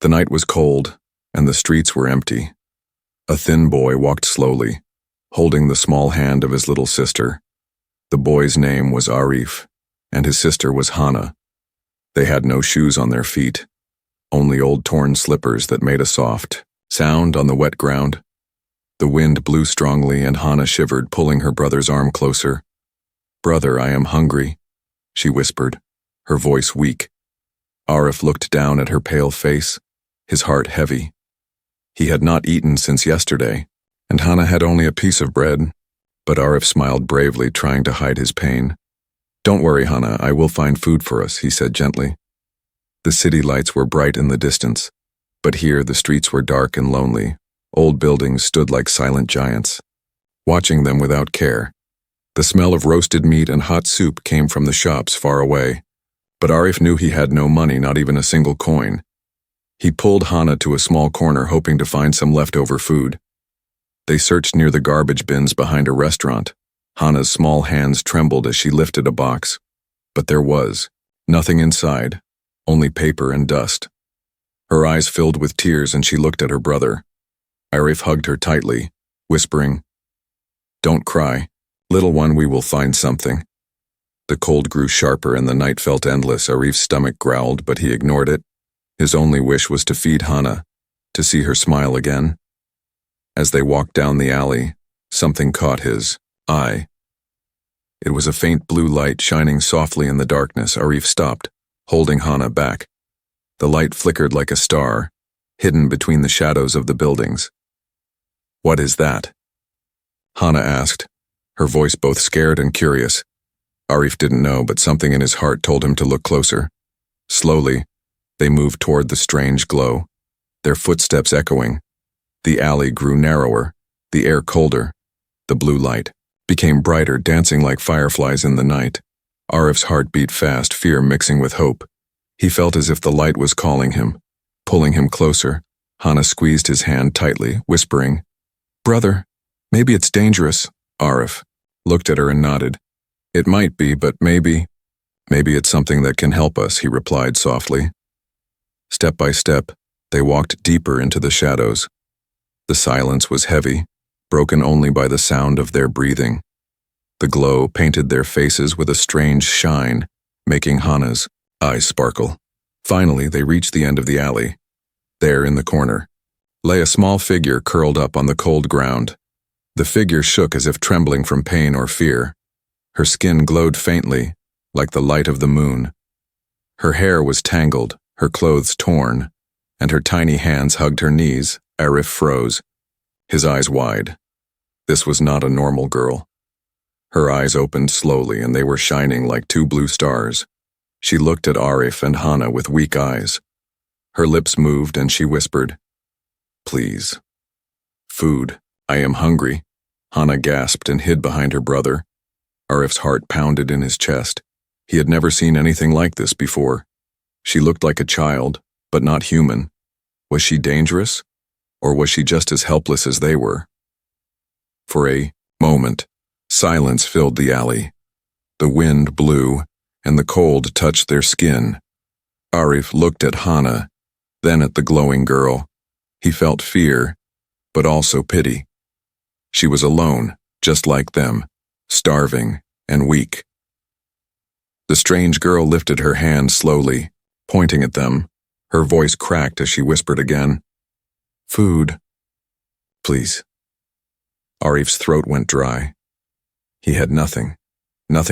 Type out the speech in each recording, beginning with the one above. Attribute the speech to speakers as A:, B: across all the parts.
A: The night was cold, and the streets were empty. A thin boy walked slowly, holding the small hand of his little sister. The boy's name was Arif, and his sister was Hana. They had no shoes on their feet, only old torn slippers that made a soft sound on the wet ground. The wind blew strongly, and Hana shivered, pulling her brother's arm closer. "Brother, I am hungry," she whispered, her voice weak. Arif looked down at her pale face, his heart heavy. He had not eaten since yesterday, and Hana had only a piece of bread, but Arif smiled bravely, trying to hide his pain. "Don't worry, Hana, I will find food for us," he said gently. The city lights were bright in the distance, but here the streets were dark and lonely. Old buildings stood like silent giants, watching them without care. The smell of roasted meat and hot soup came from the shops far away, but Arif knew he had no money, not even a single coin. He pulled Hana to a small corner, hoping to find some leftover food. They searched near the garbage bins behind a restaurant. Hana's small hands trembled as she lifted a box, but there was nothing inside, only paper and dust. Her eyes filled with tears, and she looked at her brother. Arif hugged her tightly, whispering, "Don't cry, little one, we will find something." The cold grew sharper and the night felt endless. Arif's stomach growled, but he ignored it. His only wish was to feed Hana, to see her smile again. As they walked down the alley, something caught his eye. It was a faint blue light shining softly in the darkness. Arif stopped, holding Hana back. The light flickered like a star, hidden between the shadows of the buildings. "What is that?" Hana asked, her voice both scared and curious. Arif didn't know, but something in his heart told him to look closer. Slowly, they moved toward the strange glow, their footsteps echoing. The alley grew narrower, the air colder. The blue light became brighter, dancing like fireflies in the night. Arif's heart beat fast, fear mixing with hope. He felt as if the light was calling him, pulling him closer. Hana squeezed his hand tightly, whispering, "Brother, maybe it's dangerous." Arif looked at her and nodded. "It might be, but maybe it's something that can help us," he replied softly. Step by step, they walked deeper into the shadows. The silence was heavy, broken only by the sound of their breathing. The glow painted their faces with a strange shine, making Hana's eyes sparkle. Finally, they reached the end of the alley. There, in the corner, lay a small figure curled up on the cold ground. The figure shook as if trembling from pain or fear. Her skin glowed faintly, like the light of the moon. Her hair was tangled, her clothes torn, and her tiny hands hugged her knees. Arif froze, his eyes wide. This was not a normal girl. Her eyes opened slowly, and they were shining like two blue stars. She looked at Arif and Hana with weak eyes. Her lips moved, and she whispered, "Please. Food. I am hungry." Hana gasped and hid behind her brother. Arif's heart pounded in his chest. He had never seen anything like this before. She looked like a child, but not human. Was she dangerous? Or was she just as helpless as they were? For a moment, silence filled the alley. The wind blew, and the cold touched their skin. Arif looked at Hana, then at the glowing girl. He felt fear, but also pity. She was alone, just like them, starving and weak. The strange girl lifted her hand slowly, pointing at them. Her voice cracked as she whispered again, "Food. Please." Arif's throat went dry. He had nothing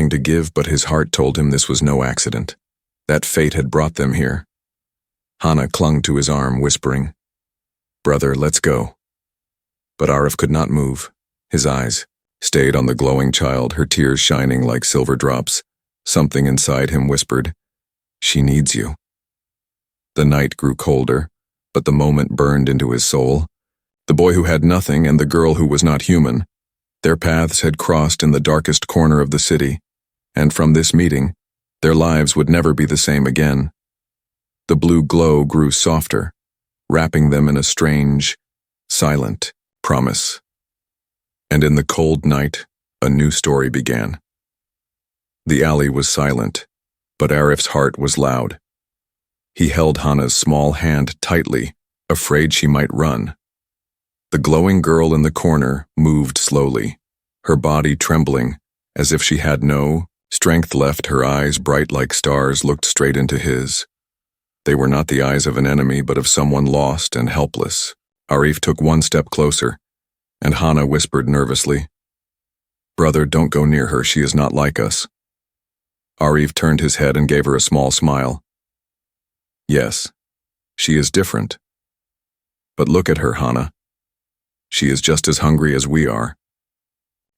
A: to give, but his heart told him this was no accident, that fate had brought them here. Hana clung to his arm, whispering, "Brother, let's go." But Arif could not move. His eyes stayed on the glowing child, her tears shining like silver drops. Something inside him whispered, "She needs you." The night grew colder, but the moment burned into his soul. The boy who had nothing and the girl who was not human. Their paths had crossed in the darkest corner of the city, and from this meeting, their lives would never be the same again. The blue glow grew softer, wrapping them in a strange, silent promise. And in the cold night, a new story began. The alley was silent, but Arif's heart was loud. He held Hana's small hand tightly, afraid she might run. The glowing girl in the corner moved slowly, her body trembling, as if she had no strength left. Her eyes, bright like stars, looked straight into his. They were not the eyes of an enemy, but of someone lost and helpless. Arif took one step closer, and Hana whispered nervously, "Brother, don't go near her, she is not like us." Arif turned his head and gave her a small smile. "Yes, she is different. But look at her, Hana. She is just as hungry as we are."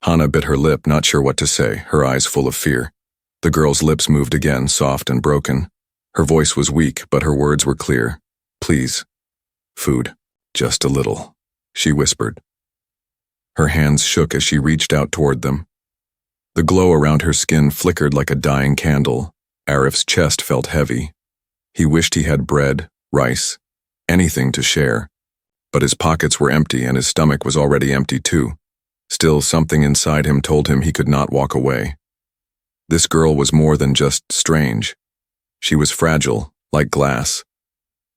A: Hana bit her lip, not sure what to say, her eyes full of fear. The girl's lips moved again, soft and broken. Her voice was weak, but her words were clear. "Please, food, just a little," she whispered. Her hands shook as she reached out toward them. The glow around her skin flickered like a dying candle. Arif's chest felt heavy. He wished he had bread, rice, anything to share. But his pockets were empty and his stomach was already empty too. Still, something inside him told him he could not walk away. This girl was more than just strange. She was fragile, like glass.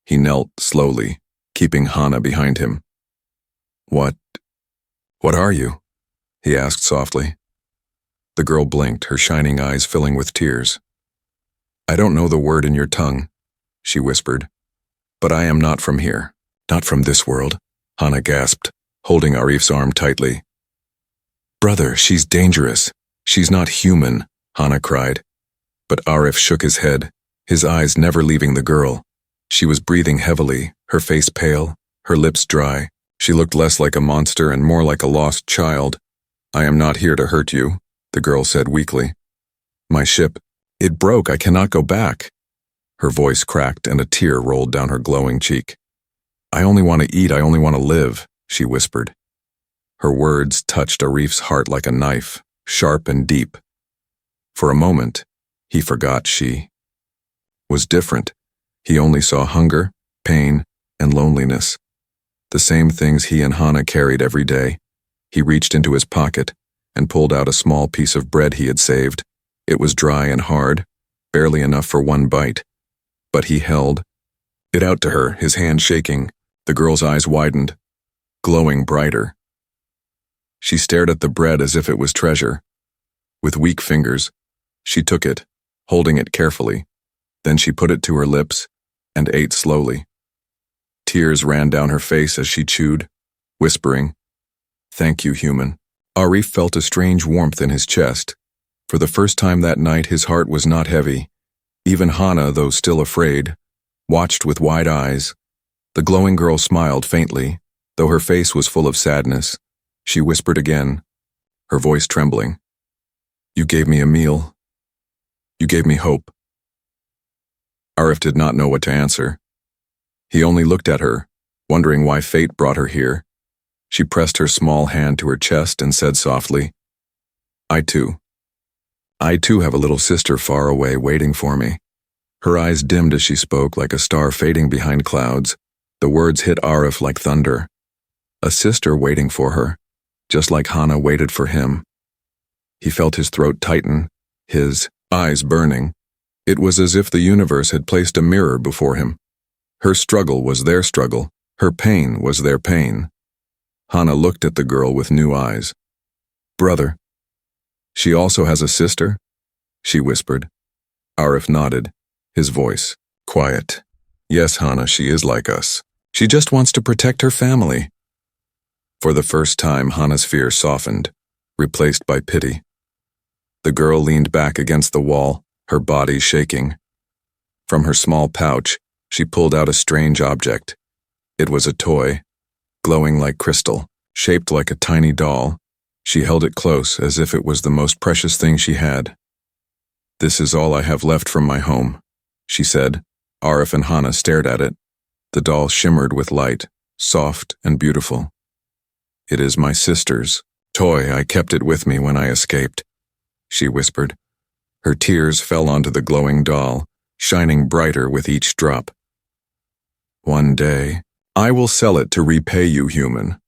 A: He knelt slowly, keeping Hana behind him. What are you?" he asked softly. The girl blinked, her shining eyes filling with tears. "I don't know the word in your tongue," she whispered. "But I am not from here, not from this world," Hana gasped, holding Arif's arm tightly. "Brother, she's dangerous. She's not human," Hana cried. But Arif shook his head, his eyes never leaving the girl. She was breathing heavily, her face pale, her lips dry. She looked less like a monster and more like a lost child. "I am not here to hurt you," the girl said weakly. "My ship, it broke. I cannot go back." Her voice cracked and a tear rolled down her glowing cheek. "I only want to eat. I only want to live," she whispered. Her words touched Arif's heart like a knife, sharp and deep. For a moment, he forgot she was different. He only saw hunger, pain, and loneliness. The same things he and Hana carried every day. He reached into his pocket and pulled out a small piece of bread he had saved. It was dry and hard, barely enough for one bite. But he held it out to her, his hand shaking. The girl's eyes widened, glowing brighter. She stared at the bread as if it was treasure. With weak fingers, she took it, holding it carefully. Then she put it to her lips and ate slowly. Tears ran down her face as she chewed, whispering, "Thank you, human." Arif felt a strange warmth in his chest. For the first time that night, his heart was not heavy. Even Hana, though still afraid, watched with wide eyes. The glowing girl smiled faintly, though her face was full of sadness. She whispered again, her voice trembling, "You gave me a meal. You gave me hope." Arif did not know what to answer. He only looked at her, wondering why fate brought her here. She pressed her small hand to her chest and said softly, I too have a little sister far away waiting for me." Her eyes dimmed as she spoke, like a star fading behind clouds. The words hit Arif like thunder. A sister waiting for her, just like Hana waited for him. He felt his throat tighten, his eyes burning. It was as if the universe had placed a mirror before him. Her struggle was their struggle. Her pain was their pain. Hana looked at the girl with new eyes. "Brother, she also has a sister?" she whispered. Arif nodded, his voice quiet. "Yes, Hana, she is like us. She just wants to protect her family." For the first time, Hana's fear softened, replaced by pity. The girl leaned back against the wall, her body shaking. From her small pouch, she pulled out a strange object. It was a toy, glowing like crystal, shaped like a tiny doll. She held it close as if it was the most precious thing she had. "This is all I have left from my home," she said. Arif and Hana stared at it. The doll shimmered with light, soft and beautiful. "It is my sister's toy. I kept it with me when I escaped," she whispered. Her tears fell onto the glowing doll, shining brighter with each drop. "One day, I will sell it to repay you, human."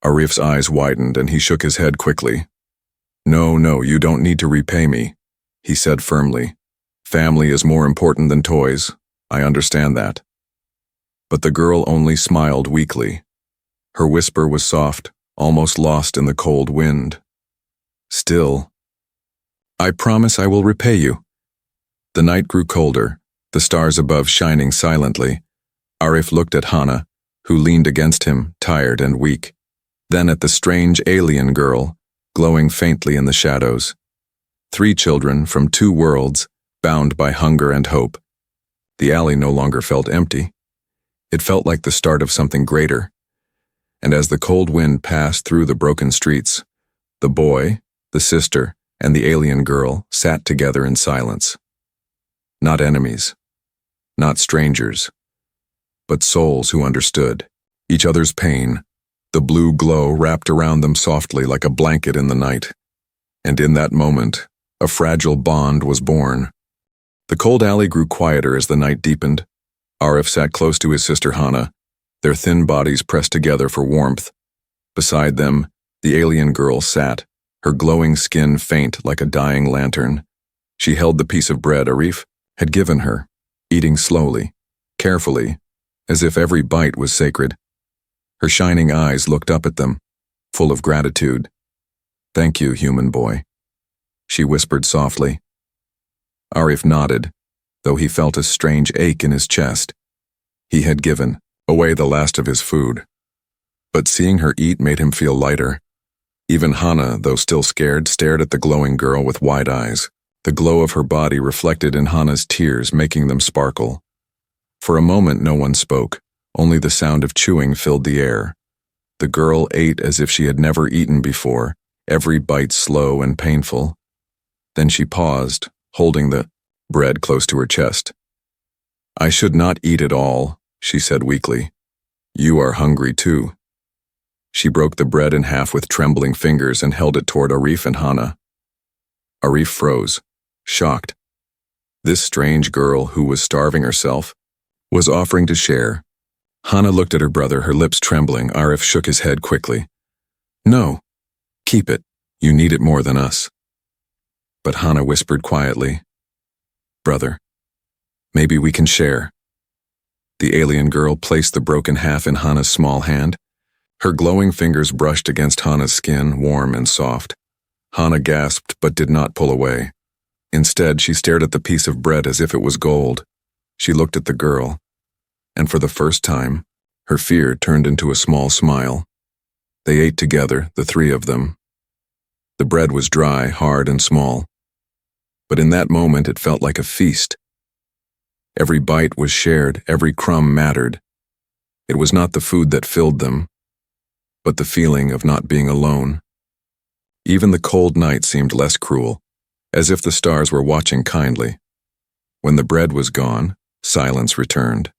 A: Arif's eyes widened and he shook his head quickly. No, you don't need to repay me," he said firmly. "Family is more important than toys. I understand that. But the girl only smiled weakly. Her whisper was soft, almost lost in the cold wind. Still, I promise I will repay you. The night grew colder, the stars above shining silently. Arif looked at Hana, who leaned against him, tired and weak, then at the strange alien girl, glowing faintly in the shadows. 3 children from 2 worlds, bound by hunger and hope. The alley no longer felt empty. It felt like the start of something greater. And as the cold wind passed through the broken streets, the boy, the sister, and the alien girl sat together in silence. Not enemies, not strangers, but souls who understood each other's pain. The blue glow wrapped around them softly like a blanket in the night. And in that moment, a fragile bond was born. The cold alley grew quieter as the night deepened. Arif sat close to his sister Hana, their thin bodies pressed together for warmth. Beside them, the alien girl sat, her glowing skin faint like a dying lantern. She held the piece of bread Arif had given her, eating slowly, carefully, as if every bite was sacred. Her shining eyes looked up at them, full of gratitude. "Thank you, human boy," she whispered softly. Arif nodded, though he felt a strange ache in his chest. He had given away the last of his food, but seeing her eat made him feel lighter. Even Hana, though still scared, stared at the glowing girl with wide eyes. The glow of her body reflected in Hana's tears, making them sparkle. For a moment no one spoke, only the sound of chewing filled the air. The girl ate as if she had never eaten before, every bite slow and painful. Then she paused, holding the bread close to her chest. "I should not eat it all," she said weakly. "You are hungry too." She broke the bread in half with trembling fingers and held it toward Arif and Hana. Arif froze, shocked. This strange girl, who was starving herself, was offering to share. Hana looked at her brother, her lips trembling. Arif shook his head quickly. "No, keep it. You need it more than us." But Hana whispered quietly, "Brother, maybe we can share." The alien girl placed the broken half in Hana's small hand. Her glowing fingers brushed against Hana's skin, warm and soft. Hana gasped but did not pull away. Instead, she stared at the piece of bread as if it was gold. She looked at the girl, and for the first time, her fear turned into a small smile. They ate together, the 3 of them. The bread was dry, hard, and small. But in that moment, it felt like a feast. Every bite was shared, every crumb mattered. It was not the food that filled them, but the feeling of not being alone. Even the cold night seemed less cruel, as if the stars were watching kindly. When the bread was gone, silence returned.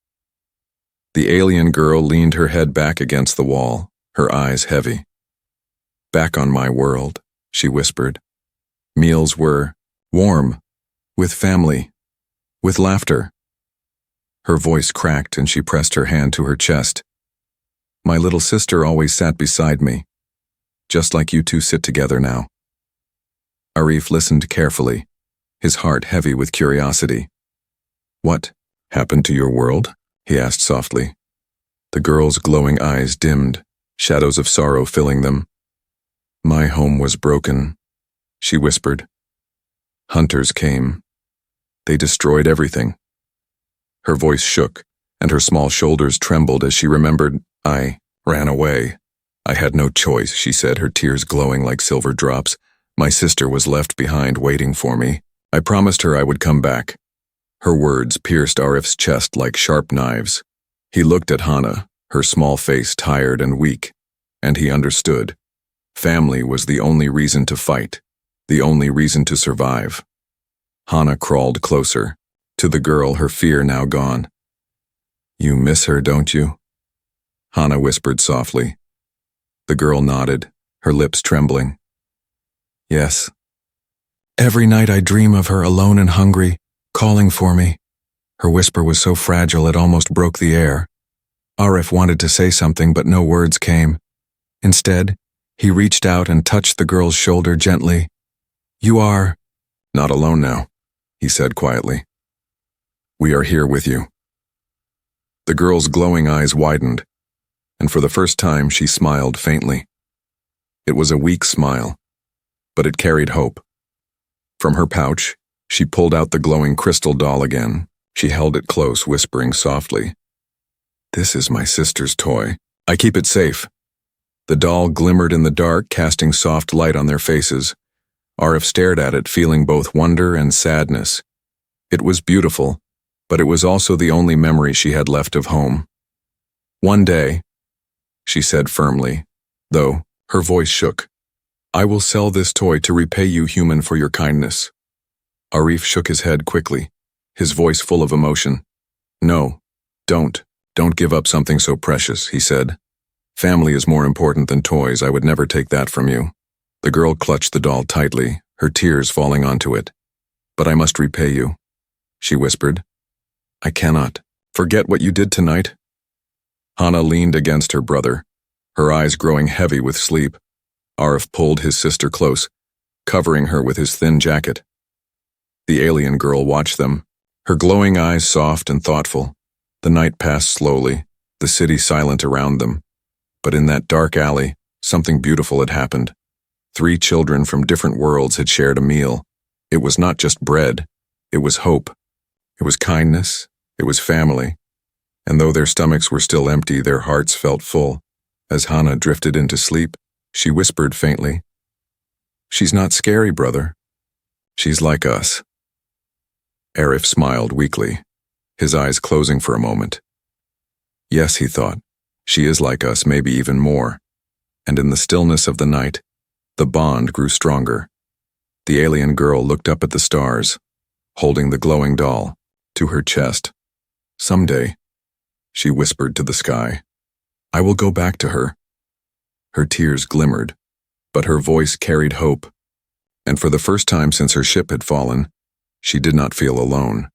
A: The alien girl leaned her head back against the wall, her eyes heavy. "Back on my world," she whispered. Meals were warm, with family, with laughter. Her voice cracked and she pressed her hand to her chest. "My little sister always sat beside me, just like you 2 sit together now." Arif listened carefully, his heart heavy with curiosity. "What happened to your world?" he asked softly. The girl's glowing eyes dimmed, shadows of sorrow filling them. "My home was broken," she whispered. "Hunters came. They destroyed everything." Her voice shook, and her small shoulders trembled as she remembered. "I ran away. I had no choice," she said, her tears glowing like silver drops. "My sister was left behind waiting for me. I promised her I would come back." Her words pierced Arif's chest like sharp knives. He looked at Hana, her small face tired and weak, and he understood. Family was the only reason to fight, the only reason to survive. Hana crawled closer, to the girl, her fear now gone. "You miss her, don't you?" Hana whispered softly. The girl nodded, her lips trembling. "Yes. Every night I dream of her alone and hungry, calling for me." Her whisper was so fragile it almost broke the air. Arif wanted to say something, but no words came. Instead, he reached out and touched the girl's shoulder gently. "You are not alone now," he said quietly. "We are here with you." The girl's glowing eyes widened, and for the first time she smiled faintly. It was a weak smile, but it carried hope. From her pouch, she pulled out the glowing crystal doll again. She held it close, whispering softly, "This is my sister's toy. I keep it safe." The doll glimmered in the dark, casting soft light on their faces. Arif stared at it, feeling both wonder and sadness. It was beautiful, but it was also the only memory she had left of home. "One day," she said firmly, though her voice shook, "I will sell this toy to repay you, human, for your kindness." Arif shook his head quickly, his voice full of emotion. "No, don't give up something so precious," he said. "Family is more important than toys. I would never take that from you." The girl clutched the doll tightly, her tears falling onto it. "But I must repay you," she whispered. "I cannot. Forget what you did tonight." Hana leaned against her brother, her eyes growing heavy with sleep. Arif pulled his sister close, covering her with his thin jacket. The alien girl watched them, her glowing eyes soft and thoughtful. The night passed slowly, the city silent around them. But in that dark alley, something beautiful had happened. 3 children from different worlds had shared a meal. It was not just bread, it was hope. It was kindness, it was family. And though their stomachs were still empty, their hearts felt full. As Hana drifted into sleep, she whispered faintly, "She's not scary, brother. She's like us." Arif smiled weakly, his eyes closing for a moment. Yes, he thought, she is like us, maybe even more. And in the stillness of the night, the bond grew stronger. The alien girl looked up at the stars, holding the glowing doll to her chest. "Someday," she whispered to the sky, "I will go back to her." Her tears glimmered, but her voice carried hope. And for the first time since her ship had fallen, she did not feel alone.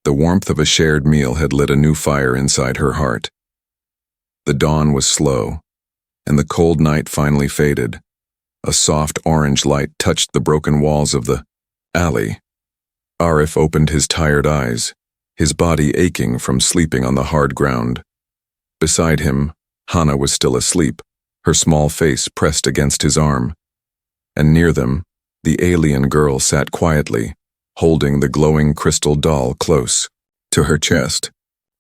A: The warmth of a shared meal had lit a new fire inside her heart. The dawn was slow, and the cold night finally faded. A soft orange light touched the broken walls of the alley. Arif opened his tired eyes, his body aching from sleeping on the hard ground. Beside him, Hana was still asleep, her small face pressed against his arm. And near them, the alien girl sat quietly, holding the glowing crystal doll close to her chest.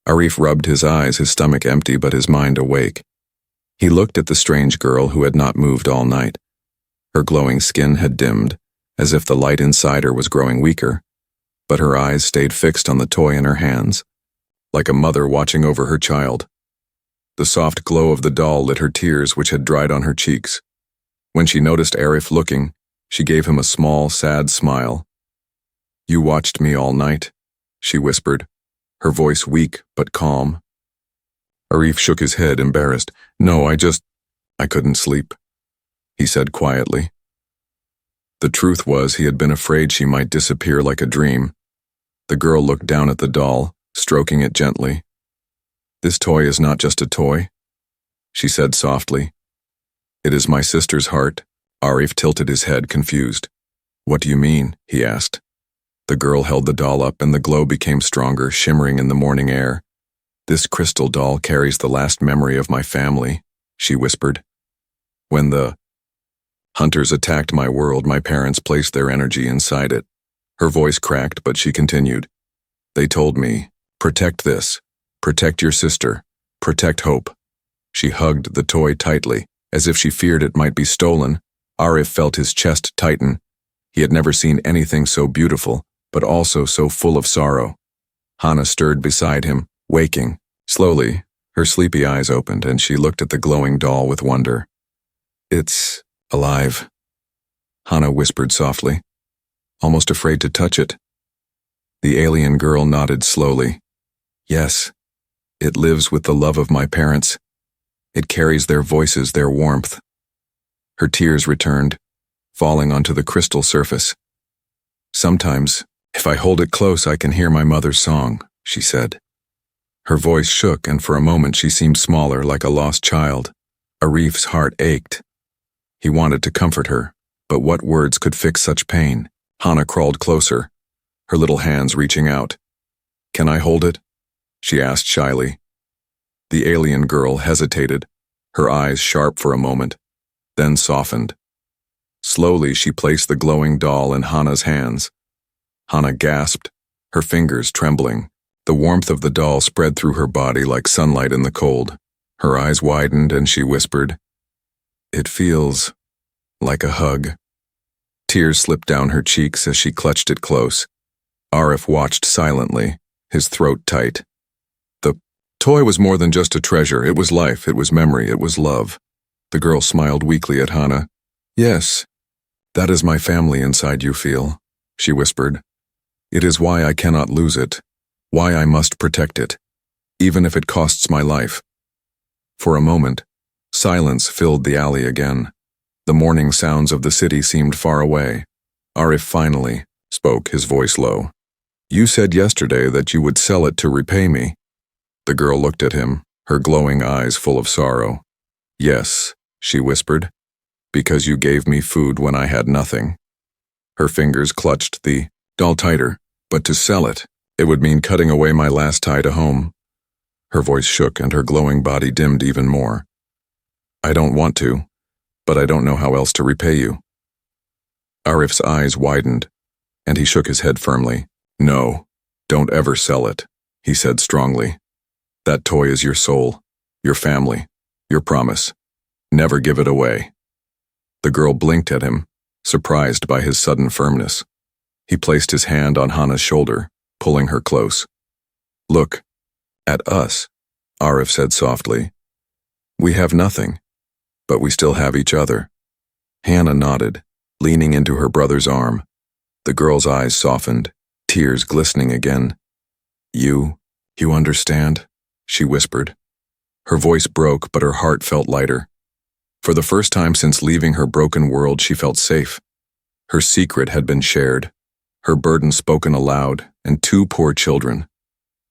A: Arif rubbed his eyes, his stomach empty but his mind awake. He looked at the strange girl who had not moved all night. Her glowing skin had dimmed, as if the light inside her was growing weaker, but her eyes stayed fixed on the toy in her hands, like a mother watching over her child. The soft glow of the doll lit her tears, which had dried on her cheeks. When she noticed Arif looking, she gave him a small, sad smile. "You watched me all night," she whispered, her voice weak but calm. Arif shook his head, embarrassed. "No, I couldn't sleep," he said quietly. The truth was he had been afraid she might disappear like a dream. The girl looked down at the doll, stroking it gently. "This toy is not just a toy," she said softly. "It is my sister's heart." Arif tilted his head, confused. "What do you mean?" he asked. The girl held the doll up and the glow became stronger, shimmering in the morning air. "This crystal doll carries the last memory of my family," she whispered. "When the hunters attacked my world, my parents placed their energy inside it." Her voice cracked, but she continued. "They told me, protect this, protect your sister, protect hope." She hugged the toy tightly, as if she feared it might be stolen. Arif felt his chest tighten. He had never seen anything so beautiful, but also so full of sorrow. Hana stirred beside him, waking. Slowly, her sleepy eyes opened, and she looked at the glowing doll with wonder. "It's alive," Hana whispered softly, almost afraid to touch it. The alien girl nodded slowly. "Yes, it lives with the love of my parents. It carries their voices, their warmth." Her tears returned, falling onto the crystal surface. "Sometimes, if I hold it close, I can hear my mother's song," she said. Her voice shook, and for a moment she seemed smaller, like a lost child. Arif's heart ached. He wanted to comfort her, but what words could fix such pain? Hana crawled closer, her little hands reaching out. "Can I hold it?" she asked shyly. The alien girl hesitated, her eyes sharp for a moment, then softened. Slowly, she placed the glowing doll in Hana's hands. Hana gasped, her fingers trembling. The warmth of the doll spread through her body like sunlight in the cold. Her eyes widened and she whispered, "It feels like a hug." Tears slipped down her cheeks as she clutched it close. Arif watched silently, his throat tight. The toy was more than just a treasure. It was life, it was memory, it was love. The girl smiled weakly at Hana. "Yes, that is my family inside you feel," she whispered. "It is why I cannot lose it, why I must protect it, even if it costs my life." For a moment, silence filled the alley again. The morning sounds of the city seemed far away. Arif finally spoke, his voice low. "You said yesterday that you would sell it to repay me." The girl looked at him, her glowing eyes full of sorrow. "Yes," she whispered, "because you gave me food when I had nothing." Her fingers clutched the doll tighter, but to sell it, it would mean cutting away my last tie to home. Her voice shook and her glowing body dimmed even more. "I don't want to, but I don't know how else to repay you." Arif's eyes widened, and he shook his head firmly. "No, don't ever sell it," he said strongly. "That toy is your soul, your family, your promise. Never give it away." The girl blinked at him, surprised by his sudden firmness. He placed his hand on Hana's shoulder, pulling her close. "Look at us," Arif said softly. "We have nothing, but we still have each other." Hana nodded, leaning into her brother's arm. The girl's eyes softened, tears glistening again. You understand?" she whispered. Her voice broke, but her heart felt lighter. For the first time since leaving her broken world, she felt safe. Her secret had been shared, her burden spoken aloud, and two poor children,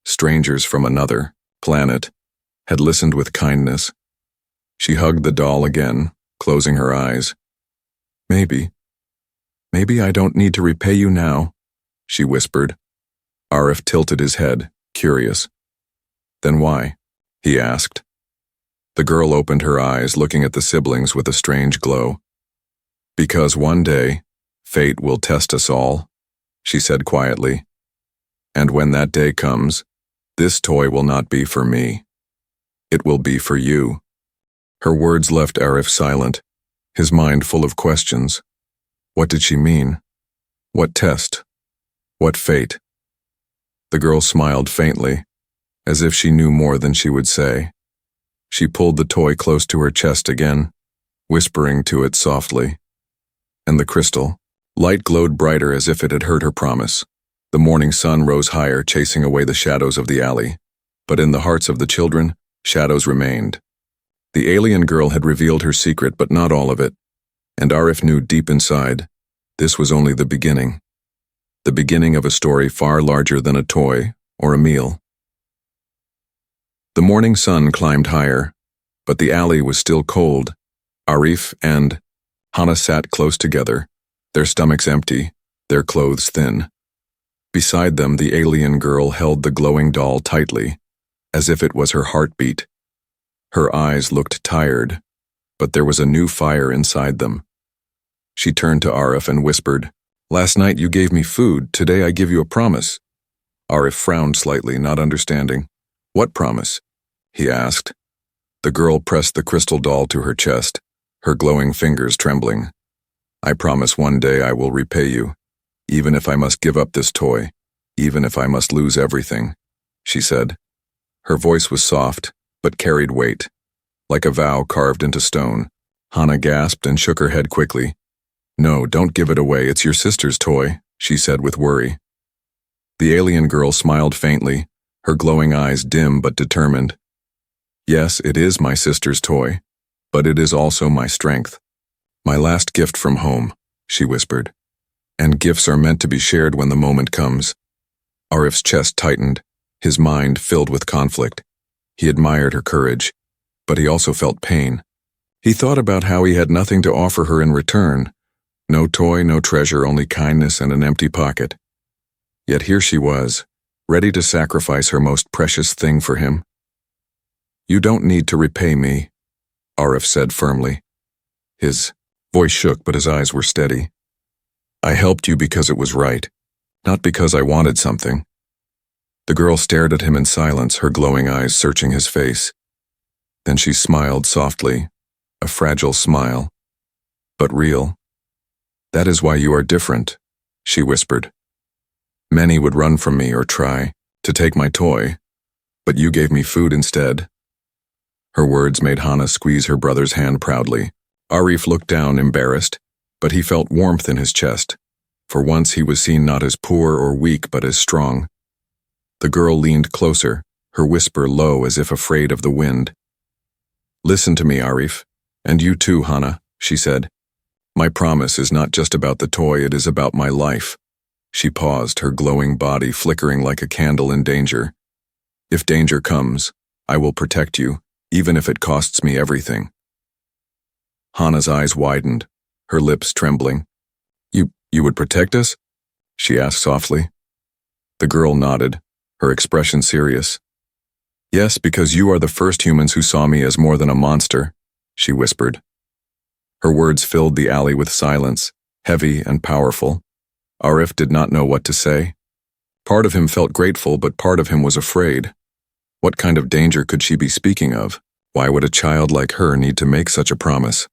A: strangers from another planet, had listened with kindness. She hugged the doll again, closing her eyes. Maybe I don't need to repay you now," she whispered. Arif tilted his head, curious. "Then why?" he asked. The girl opened her eyes, looking at the siblings with a strange glow. "Because one day, fate will test us all," she said quietly. "And when that day comes, this toy will not be for me. It will be for you." Her words left Arif silent, his mind full of questions. What did she mean? What test? What fate? The girl smiled faintly, as if she knew more than she would say. She pulled the toy close to her chest again, whispering to it softly. And the crystal, light glowed brighter as if it had heard her promise. The morning sun rose higher, chasing away the shadows of the alley. But in the hearts of the children, shadows remained. The alien girl had revealed her secret, but not all of it. And Arif knew deep inside, this was only the beginning. The beginning of a story far larger than a toy or a meal. The morning sun climbed higher, but the alley was still cold. Arif and Hana sat close together, their stomachs empty, their clothes thin. Beside them, the alien girl held the glowing doll tightly, as if it was her heartbeat. Her eyes looked tired, but there was a new fire inside them. She turned to Arif and whispered, "Last night you gave me food, today I give you a promise." Arif frowned slightly, not understanding. "What promise?" he asked. The girl pressed the crystal doll to her chest, her glowing fingers trembling. "I promise one day I will repay you, even if I must give up this toy, even if I must lose everything," she said. Her voice was soft, but carried weight, like a vow carved into stone. Hana gasped and shook her head quickly. "No, don't give it away, it's your sister's toy," she said with worry. The alien girl smiled faintly, her glowing eyes dim but determined. "Yes, it is my sister's toy, but it is also my strength. My last gift from home," she whispered. "And gifts are meant to be shared when the moment comes." Arif's chest tightened, his mind filled with conflict. He admired her courage, but he also felt pain. He thought about how he had nothing to offer her in return. No toy, no treasure, only kindness and an empty pocket. Yet here she was, ready to sacrifice her most precious thing for him. "You don't need to repay me," Arif said firmly. His voice shook, but his eyes were steady. "I helped you because it was right, not because I wanted something." The girl stared at him in silence, her glowing eyes searching his face. Then she smiled softly, a fragile smile, but real. "That is why you are different," she whispered. "Many would run from me or try to take my toy, but you gave me food instead." Her words made Hana squeeze her brother's hand proudly. Arif looked down, embarrassed, but he felt warmth in his chest. For once he was seen not as poor or weak, but as strong. The girl leaned closer, her whisper low as if afraid of the wind. "Listen to me, Arif, and you too, Hana," she said. "My promise is not just about the toy, it is about my life." She paused, her glowing body flickering like a candle in danger. "If danger comes, I will protect you, even if it costs me everything." Hana's eyes widened, her lips trembling. You would protect us?" she asked softly. The girl nodded, her expression serious. "Yes, because you are the first humans who saw me as more than a monster," she whispered. Her words filled the alley with silence, heavy and powerful. Arif did not know what to say. Part of him felt grateful, but part of him was afraid. What kind of danger could she be speaking of? Why would a child like her need to make such a promise?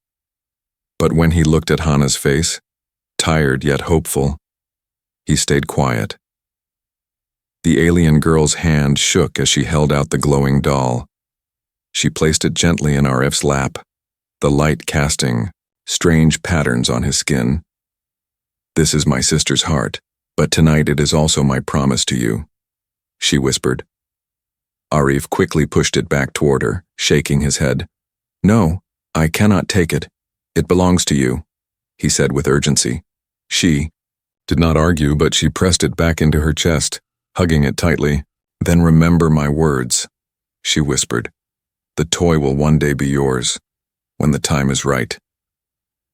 A: But when he looked at Hana's face, tired yet hopeful, he stayed quiet. The alien girl's hand shook as she held out the glowing doll. She placed it gently in Arif's lap, the light casting strange patterns on his skin. "This is my sister's heart, but tonight it is also my promise to you," she whispered. Arif quickly pushed it back toward her, shaking his head. "No, I cannot take it. It belongs to you," he said with urgency. She did not argue, but she pressed it back into her chest, hugging it tightly. "Then remember my words," she whispered. "The toy will one day be yours, when the time is right."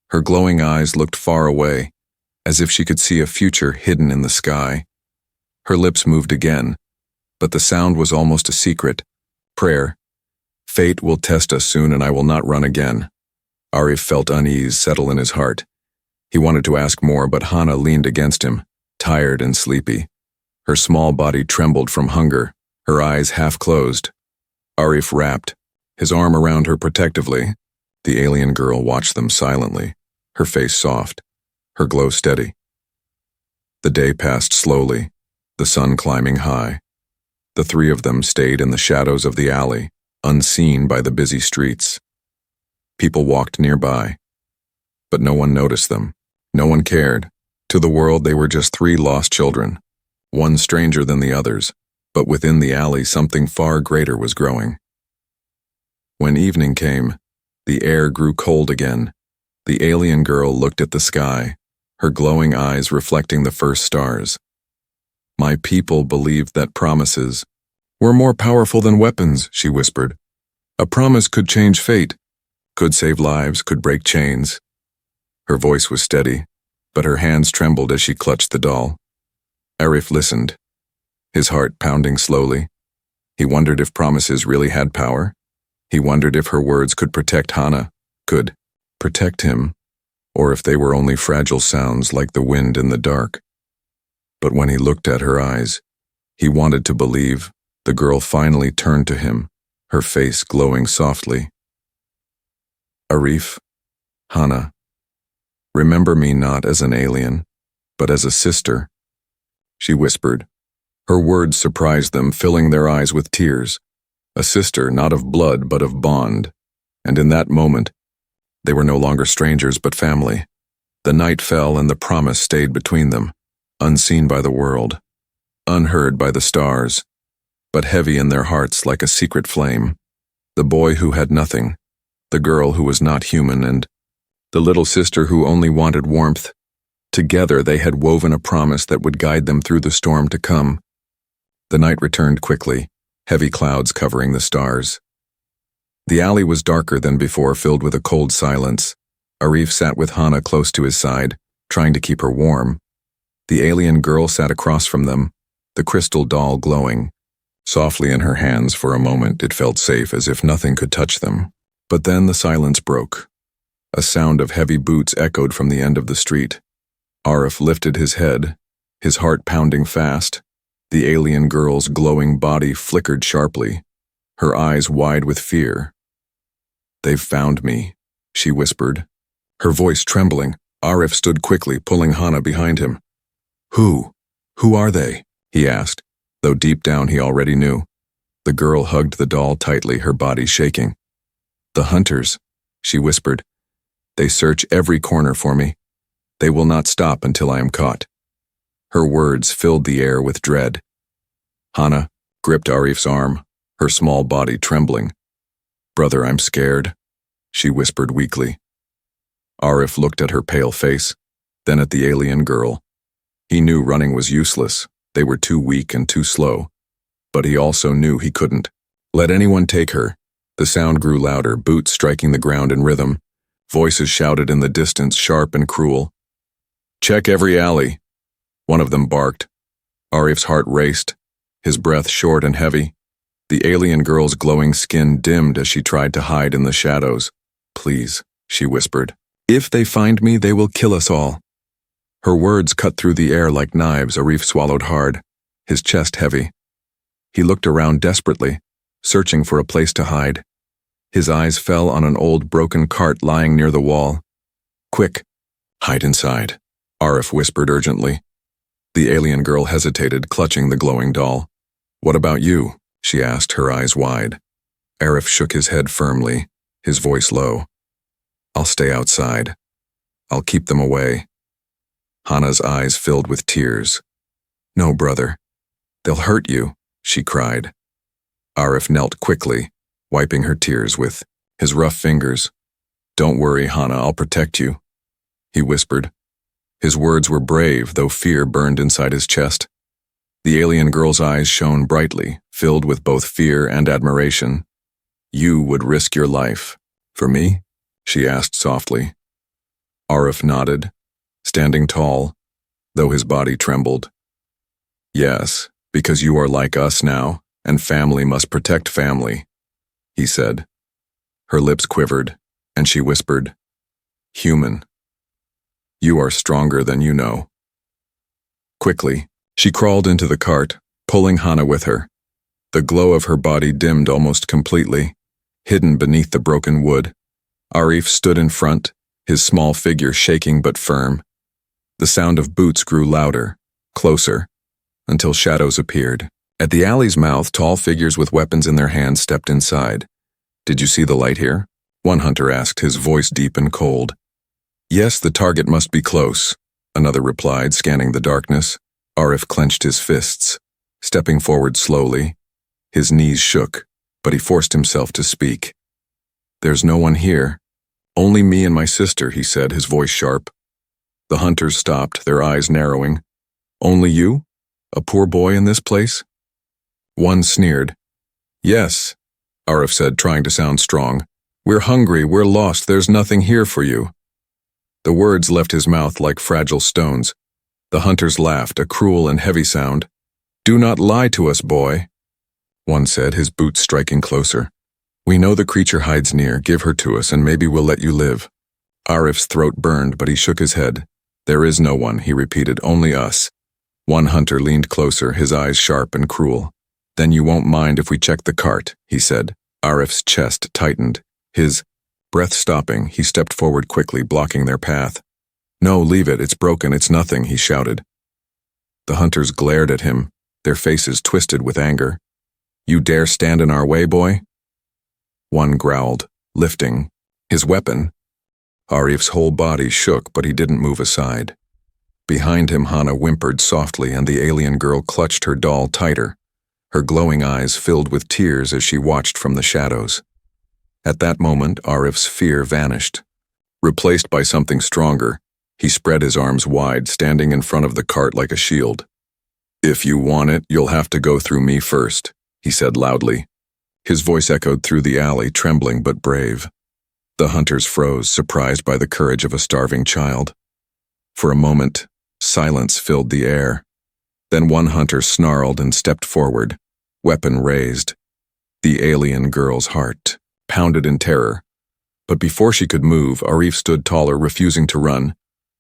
A: Her glowing eyes looked far away, as if she could see a future hidden in the sky. Her lips moved again, but the sound was almost a secret. Prayer. "Fate will test us soon and I will not run again." Arif felt unease settle in his heart. He wanted to ask more, but Hana leaned against him, tired and sleepy. Her small body trembled from hunger, her eyes half closed. Arif wrapped his arm around her protectively. The alien girl watched them silently, her face soft, her glow steady. The day passed slowly, the sun climbing high. The three of them stayed in the shadows of the alley, unseen by the busy streets. People walked nearby, but no one noticed them. No one cared. To the world, they were just three lost children, one stranger than the others, but within the alley something far greater was growing. When evening came, the air grew cold again. The alien girl looked at the sky, her glowing eyes reflecting the first stars. "My people believed that promises were more powerful than weapons," she whispered. "A promise could change fate, could save lives, could break chains." Her voice was steady, but her hands trembled as she clutched the doll. Arif listened, his heart pounding slowly. He wondered if promises really had power. He wondered if her words could protect Hana, could protect him, or if they were only fragile sounds like the wind in the dark. But when he looked at her eyes, he wanted to believe. The girl finally turned to him, her face glowing softly. "Arif, Hana, remember me not as an alien, but as a sister," she whispered. Her words surprised them, filling their eyes with tears. A sister, not of blood, but of bond. And in that moment, they were no longer strangers, but family. The night fell and the promise stayed between them, unseen by the world, unheard by the stars, but heavy in their hearts like a secret flame. The boy who had nothing, the girl who was not human, and the little sister who only wanted warmth. Together they had woven a promise that would guide them through the storm to come. The night returned quickly, heavy clouds covering the stars. The alley was darker than before, filled with a cold silence. Arif sat with Hana close to his side, trying to keep her warm. The alien girl sat across from them, the crystal doll glowing softly in her hands. For a moment it felt safe, as if nothing could touch them. But then the silence broke. A sound of heavy boots echoed from the end of the street. Arif lifted his head, his heart pounding fast. The alien girl's glowing body flickered sharply, her eyes wide with fear. "They've found me," she whispered, her voice trembling. Arif stood quickly, pulling Hana behind him. Who are they?" he asked, though deep down he already knew. The girl hugged the doll tightly, her body shaking. "The hunters," she whispered. "They search every corner for me. They will not stop until I am caught." Her words filled the air with dread. Hana gripped Arif's arm, her small body trembling. "Brother, I'm scared," she whispered weakly. Arif looked at her pale face, then at the alien girl. He knew running was useless. They were too weak and too slow. But he also knew he couldn't let anyone take her. The sound grew louder, boots striking the ground in rhythm. Voices shouted in the distance, sharp and cruel. "Check every alley," one of them barked. Arif's heart raced, his breath short and heavy. The alien girl's glowing skin dimmed as she tried to hide in the shadows. "Please," she whispered. "If they find me, they will kill us all." Her words cut through the air like knives. Arif swallowed hard, his chest heavy. He looked around desperately, searching for a place to hide. His eyes fell on an old broken cart lying near the wall. "Quick, hide inside," Arif whispered urgently. The alien girl hesitated, clutching the glowing doll. "What about you?" she asked, her eyes wide. Arif shook his head firmly, his voice low. "I'll stay outside. I'll keep them away." Hana's eyes filled with tears. "No, brother. They'll hurt you," she cried. Arif knelt quickly, wiping her tears with his rough fingers. "Don't worry, Hana, I'll protect you," he whispered. His words were brave, though fear burned inside his chest. The alien girl's eyes shone brightly, filled with both fear and admiration. "You would risk your life for me?" she asked softly. Arif nodded, standing tall, though his body trembled. "Yes, because you are like us now, and family must protect family," he said. Her lips quivered, and she whispered, "Human, you are stronger than you know." Quickly, she crawled into the cart, pulling Hana with her. The glow of her body dimmed almost completely, hidden beneath the broken wood. Arif stood in front, his small figure shaking but firm. The sound of boots grew louder, closer, until shadows appeared. At the alley's mouth, tall figures with weapons in their hands stepped inside. "Did you see the light here?" one hunter asked, his voice deep and cold. "Yes, the target must be close," another replied, scanning the darkness. Arif clenched his fists, stepping forward slowly. His knees shook, but he forced himself to speak. "There's no one here. Only me and my sister," he said, his voice sharp. The hunters stopped, their eyes narrowing. "Only you? A poor boy in this place?" One sneered. "Yes," Arif said, trying to sound strong. "We're hungry, we're lost, there's nothing here for you." The words left his mouth like fragile stones. The hunters laughed, a cruel and heavy sound. "Do not lie to us, boy," one said, his boots striking closer. "We know the creature hides near. Give her to us and maybe we'll let you live." Arif's throat burned, but he shook his head. "There is no one," he repeated, "only us." One hunter leaned closer, his eyes sharp and cruel. "Then you won't mind if we check the cart," he said. Arif's chest tightened. His breath stopping, he stepped forward quickly, blocking their path. "No, leave it, it's broken, it's nothing," he shouted. The hunters glared at him, their faces twisted with anger. "You dare stand in our way, boy?" One growled, lifting his weapon. Arif's whole body shook, but he didn't move aside. Behind him, Hana whimpered softly, and the alien girl clutched her doll tighter, her glowing eyes filled with tears as she watched from the shadows. At that moment, Arif's fear vanished. Replaced by something stronger, he spread his arms wide, standing in front of the cart like a shield. "If you want it, you'll have to go through me first," he said loudly. His voice echoed through the alley, trembling but brave. The hunters froze, surprised by the courage of a starving child. For a moment, silence filled the air. Then one hunter snarled and stepped forward, weapon raised. The alien girl's heart pounded in terror. But before she could move, Arif stood taller, refusing to run,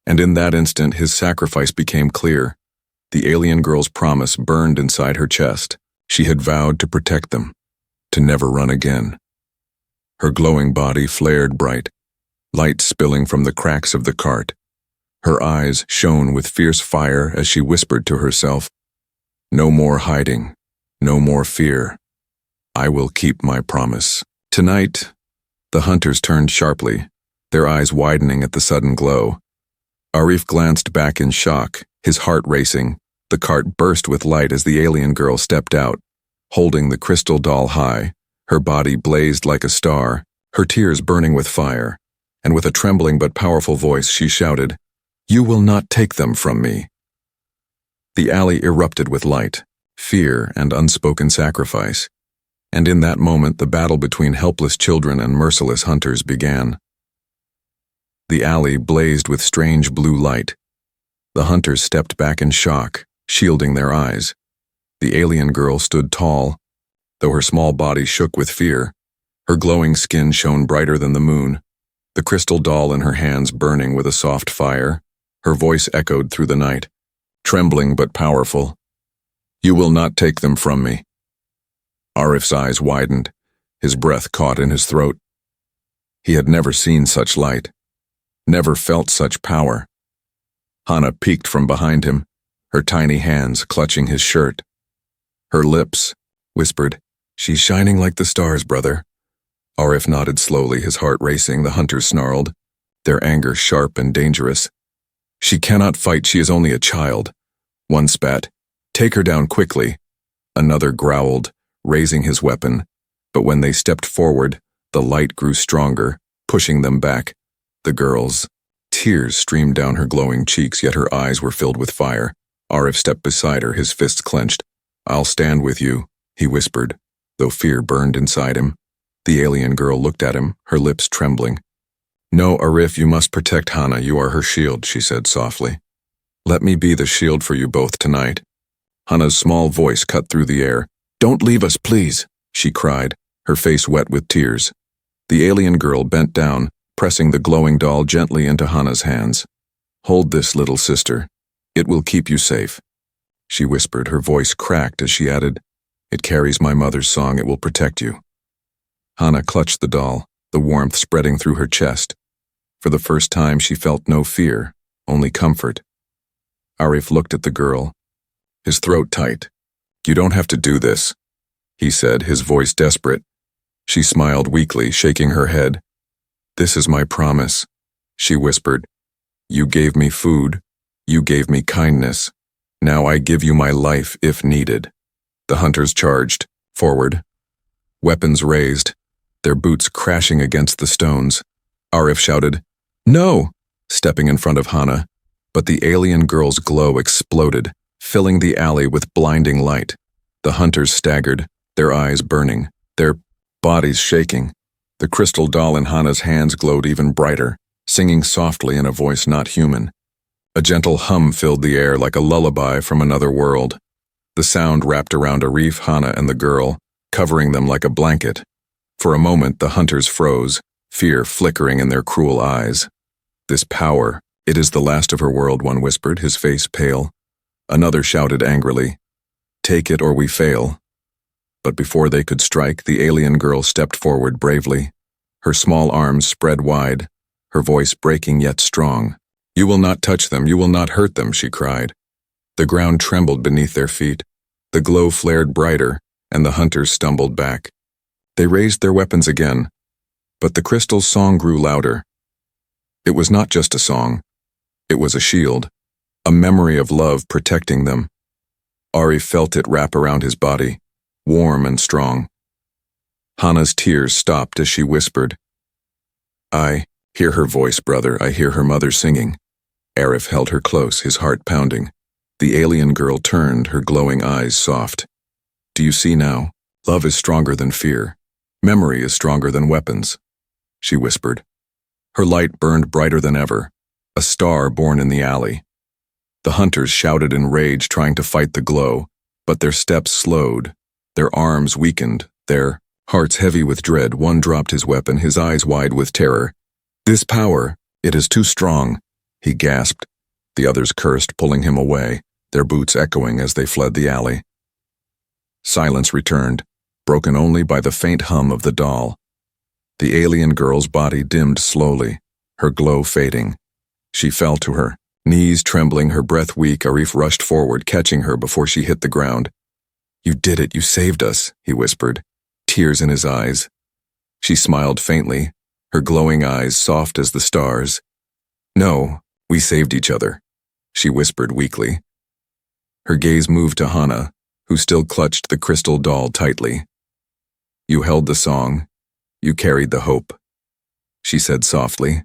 A: and in that instant his sacrifice became clear. The alien girl's promise burned inside her chest. She had vowed to protect them, to never run again. Her glowing body flared bright, light spilling from the cracks of the cart. Her eyes shone with fierce fire as she whispered to herself, "No more hiding, no more fear. I will keep my promise." Tonight, the hunters turned sharply, their eyes widening at the sudden glow. Arif glanced back in shock, his heart racing. The cart burst with light as the alien girl stepped out, holding the crystal doll high. Her body blazed like a star, her tears burning with fire, and with a trembling but powerful voice she shouted, "You will not take them from me." The alley erupted with light, fear, and unspoken sacrifice, and in that moment the battle between helpless children and merciless hunters began. The alley blazed with strange blue light. The hunters stepped back in shock, shielding their eyes. The alien girl stood tall, though her small body shook with fear. Her glowing skin shone brighter than the moon, the crystal doll in her hands burning with a soft fire. Her voice echoed through the night, trembling but powerful. "You will not take them from me." Arif's eyes widened, his breath caught in his throat. He had never seen such light, never felt such power. Hana peeked from behind him, her tiny hands clutching his shirt. Her lips whispered, "She's shining like the stars, brother." Arif nodded slowly, his heart racing. The hunters snarled, their anger sharp and dangerous. "She cannot fight, she is only a child." One spat, "Take her down quickly." Another growled, raising his weapon, but when they stepped forward, the light grew stronger, pushing them back. The girl's tears streamed down her glowing cheeks, yet her eyes were filled with fire. Arif stepped beside her, his fists clenched. "I'll stand with you," he whispered, though fear burned inside him. The alien girl looked at him, her lips trembling. "No, Arif, you must protect Hana. You are her shield," she said softly. "Let me be the shield for you both tonight." Hana's small voice cut through the air. "Don't leave us, please," she cried, her face wet with tears. The alien girl bent down, pressing the glowing doll gently into Hana's hands. "Hold this, little sister. It will keep you safe," she whispered, her voice cracked as she added, "It carries my mother's song, it will protect you." Hana clutched the doll, the warmth spreading through her chest. For the first time she felt no fear, only comfort. Arif looked at the girl, his throat tight. "You don't have to do this," he said, his voice desperate. She smiled weakly, shaking her head. "This is my promise," she whispered. "You gave me food. You gave me kindness. Now I give you my life if needed." The hunters charged, forward, weapons raised, their boots crashing against the stones. Arif shouted, "No!" stepping in front of Hana, but the alien girl's glow exploded, filling the alley with blinding light. The hunters staggered, their eyes burning, their bodies shaking. The crystal doll in Hana's hands glowed even brighter, singing softly in a voice not human. A gentle hum filled the air like a lullaby from another world. The sound wrapped around Arif, Hana, and the girl, covering them like a blanket. For a moment the hunters froze, fear flickering in their cruel eyes. "This power, it is the last of her world," one whispered, his face pale. Another shouted angrily, "Take it or we fail." But before they could strike, the alien girl stepped forward bravely, her small arms spread wide, her voice breaking yet strong. "You will not touch them, you will not hurt them," she cried. The ground trembled beneath their feet. The glow flared brighter, and the hunters stumbled back. They raised their weapons again, but the crystal's song grew louder. It was not just a song. It was a shield, a memory of love protecting them. Arif felt it wrap around his body, warm and strong. Hana's tears stopped as she whispered, "I hear her voice, brother, I hear her mother singing." Arif held her close, his heart pounding. The alien girl turned, her glowing eyes soft. "Do you see now? Love is stronger than fear. Memory is stronger than weapons," she whispered. Her light burned brighter than ever, a star born in the alley. The hunters shouted in rage, trying to fight the glow, but their steps slowed, their arms weakened, their hearts heavy with dread. One dropped his weapon, his eyes wide with terror. "This power, it is too strong," he gasped. The others cursed, pulling him away, their boots echoing as they fled the alley. Silence returned, broken only by the faint hum of the doll. The alien girl's body dimmed slowly, her glow fading. She fell to her knees, trembling, her breath weak. Arif rushed forward, catching her before she hit the ground. "You did it, you saved us," he whispered, tears in his eyes. She smiled faintly, her glowing eyes soft as the stars. "No, we saved each other," she whispered weakly. Her gaze moved to Hana, who still clutched the crystal doll tightly. "You held the song, you carried the hope," she said softly.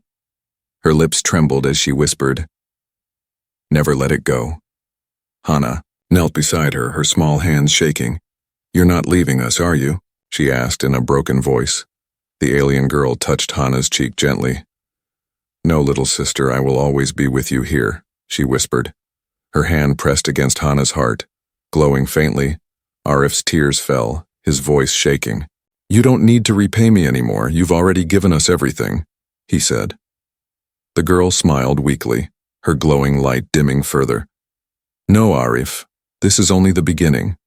A: Her lips trembled as she whispered, "Never let it go." Hana knelt beside her, her small hands shaking. "You're not leaving us, are you?" she asked in a broken voice. The alien girl touched Hana's cheek gently. "No, little sister, I will always be with you here," she whispered. Her hand pressed against Hana's heart, glowing faintly. Arif's tears fell, his voice shaking. "You don't need to repay me anymore, you've already given us everything," he said. The girl smiled weakly, her glowing light dimming further. "No, Arif, this is only the beginning.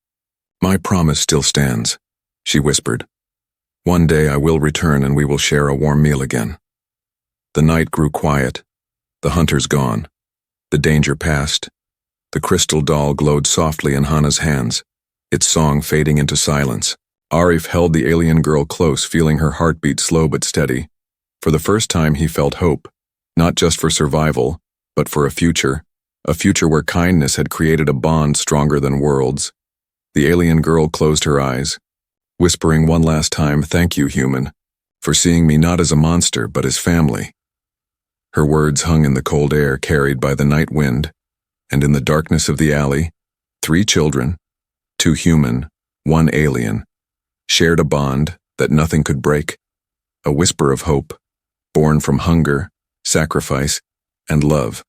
A: My promise still stands," she whispered. "One day I will return and we will share a warm meal again." The night grew quiet, the hunters gone, the danger past. The crystal doll glowed softly in Hana's hands, its song fading into silence. Arif held the alien girl close, feeling her heartbeat slow but steady. For the first time he felt hope, not just for survival, but for a future where kindness had created a bond stronger than worlds. The alien girl closed her eyes, whispering one last time, "Thank you, human, for seeing me not as a monster but as family." Her words hung in the cold air carried by the night wind, and in the darkness of the alley, 3 children, 2 human, 1 alien, shared a bond that nothing could break, a whisper of hope, born from hunger, sacrifice, and love.